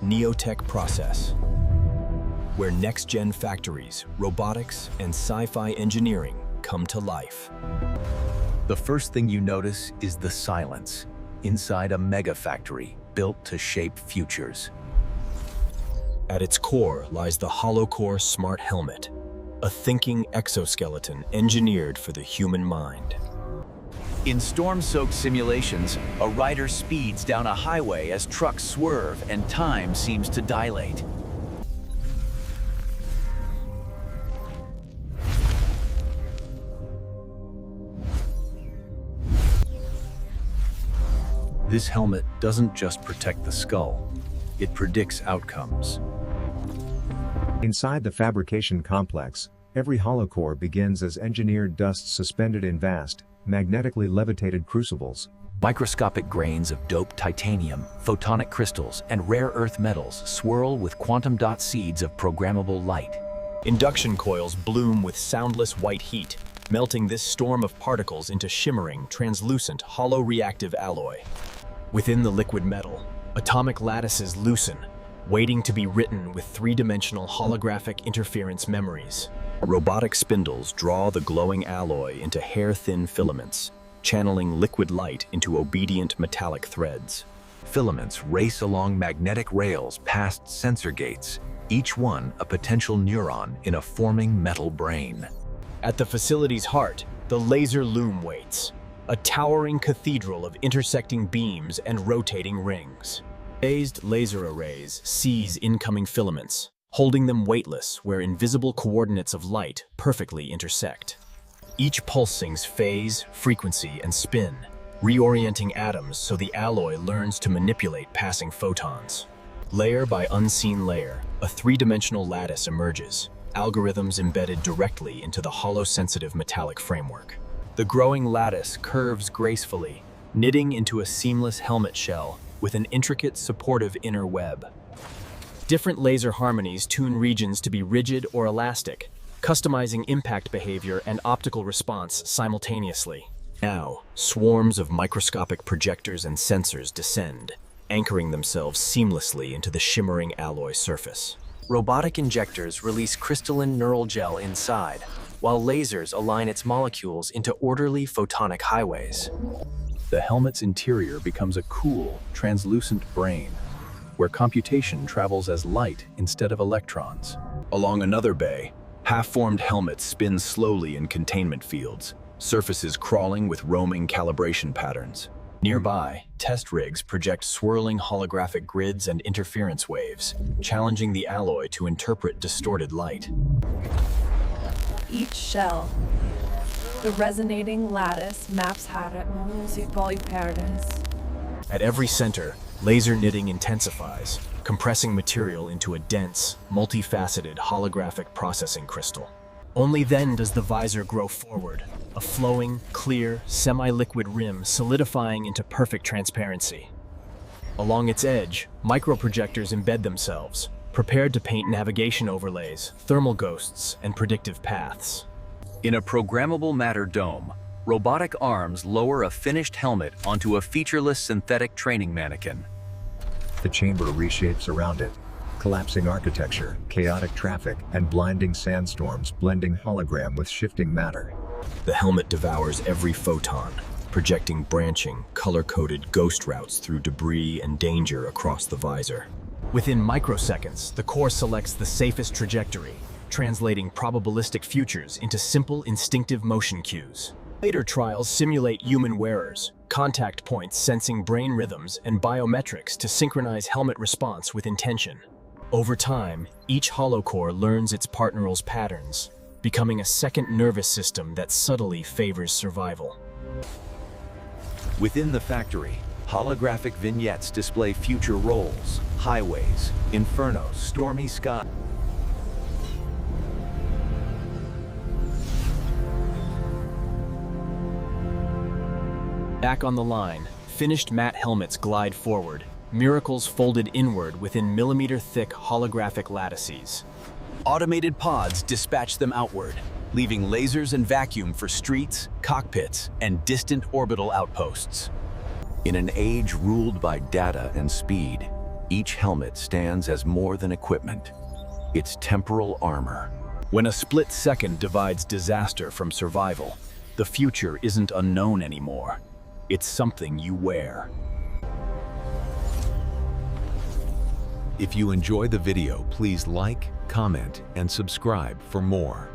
NeoTech Process, where next-gen factories, robotics, and sci-fi engineering come to life. The first thing you notice is the silence inside a mega factory built to shape futures. At its core lies the HoloCore Smart Helmet, a thinking exoskeleton engineered for the human mind. In storm-soaked simulations, a rider speeds down a highway as trucks swerve and time seems to dilate. This helmet doesn't just protect the skull, it predicts outcomes. Inside the fabrication complex, every holocore begins as engineered dust suspended in vast, magnetically levitated crucibles. Microscopic grains of doped titanium, photonic crystals, and rare earth metals swirl with quantum dot seeds of programmable light. Induction coils bloom with soundless white heat, melting this storm of particles into shimmering, translucent, hollow-reactive alloy. Within the liquid metal, atomic lattices loosen, waiting to be written with three-dimensional holographic interference memories. Robotic spindles draw the glowing alloy into hair-thin filaments, channeling liquid light into obedient metallic threads. Filaments race along magnetic rails past sensor gates, each one a potential neuron in a forming metal brain. At the facility's heart, the laser loom waits, a towering cathedral of intersecting beams and rotating rings. Phased laser arrays seize incoming filaments, holding them weightless where invisible coordinates of light perfectly intersect. Each pulse sings phase, frequency, and spin, reorienting atoms so the alloy learns to manipulate passing photons. Layer by unseen layer, a three-dimensional lattice emerges, algorithms embedded directly into the hollow-sensitive metallic framework. The growing lattice curves gracefully, knitting into a seamless helmet shell with an intricate supportive inner web. Different laser harmonies tune regions to be rigid or elastic, customizing impact behavior and optical response simultaneously. Now, swarms of microscopic projectors and sensors descend, anchoring themselves seamlessly into the shimmering alloy surface. Robotic injectors release crystalline neural gel inside, while lasers align its molecules into orderly photonic highways. The helmet's interior becomes a cool, translucent brain, where computation travels as light instead of electrons. Along another bay, half-formed helmets spin slowly in containment fields, surfaces crawling with roaming calibration patterns. Nearby, test rigs project swirling holographic grids and interference waves, challenging the alloy to interpret distorted light. Each shell, the resonating lattice maps patterns. At every center, laser knitting intensifies, compressing material into a dense, multifaceted holographic processing crystal. Only then does the visor grow forward, a flowing, clear, semi-liquid rim solidifying into perfect transparency. Along its edge, microprojectors embed themselves, prepared to paint navigation overlays, thermal ghosts, and predictive paths. In a programmable matter dome, robotic arms lower a finished helmet onto a featureless synthetic training mannequin. The chamber reshapes around it. Collapsing architecture, chaotic traffic, and blinding sandstorms blending hologram with shifting matter. The helmet devours every photon, projecting branching, color-coded ghost routes through debris and danger across the visor. Within microseconds, the core selects the safest trajectory, translating probabilistic futures into simple, instinctive motion cues. Later trials simulate human wearers, contact points sensing brain rhythms and biometrics to synchronize helmet response with intention. Over time, each holocore learns its partner's patterns, becoming a second nervous system that subtly favors survival. Within the factory, holographic vignettes display future roles, highways, infernos, stormy skies. Back on the line, finished matte helmets glide forward, miracles folded inward within millimeter-thick holographic lattices. Automated pods dispatch them outward, leaving lasers and vacuum for streets, cockpits, and distant orbital outposts. In an age ruled by data and speed, Each helmet stands as more than equipment. It's temporal armor. When a split second divides disaster from survival, the future isn't unknown anymore. It's something you wear. If you enjoyed the video, please like, comment, and subscribe for more.